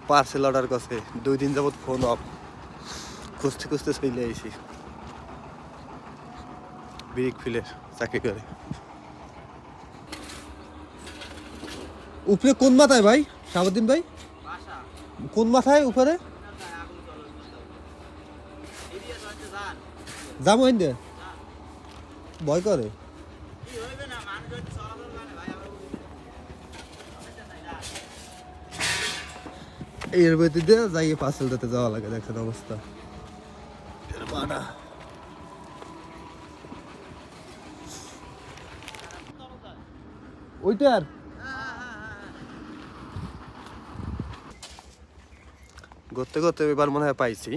parcel order করছে 2 দিন যাবত ফোন অফ খুঁজতে খুঁজতে চলে আইছি ব্রিক ফিলের চাকরি করে উপরে কোন মাথায় ভাই শাহাবুদ্দিন ভাই কোন মাথায় উপরে যাবো হিন্দে ভয় করে এর ভিতরে যাই পার্সেল দিতে যাওয়া লাগে দেখেন অবস্থা ওইটার করতে করতে এবার মনে হয় পাইছি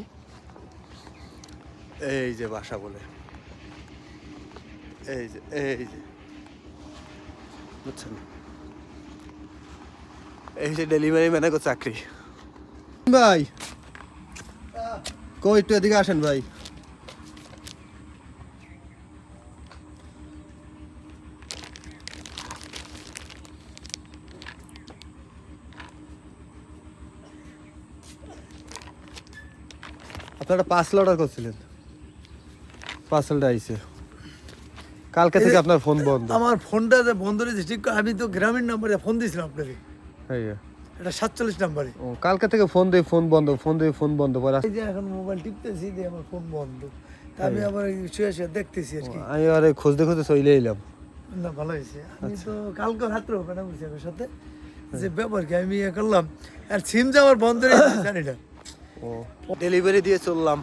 এই যে বাসা বলে এই যে বুঝছেন এই যে ডেলিভারি ম্যানের চাকরি ভাই কই একটু এদিকে আসেন ভাই আপনারা পার্সেল অর্ডার করছিলেন পার্সেলটা আইছে কালকে থেকে আপনার ফোন বন্ধ আমার ফোনটা যে বন্ধ রয়েছে ঠিক আমি তো গ্রামীণ নাম্বারে ফোন দিয়েছিলাম আপনাকে এটা 47 নাম্বারে ও কালকে থেকে ফোন বন্ধ পরে এই যে এখন মোবাইল টিপতেছি যে আমার ফোন বন্ধ তা আমি আবার শুয়ে শুয়ে দেখতেছি আর কি আমি আরে খুঁজতে চলে এলাম না ভালো হয়েছে আমি তো কালকে রাত্রে হবে না বুঝছি আমার সাথে যে ব্যাপার কি আমি করলাম আর সিম যে আমার বন্ধ রয়েছে জানি না ও ডেলিভারি দিয়ে চললাম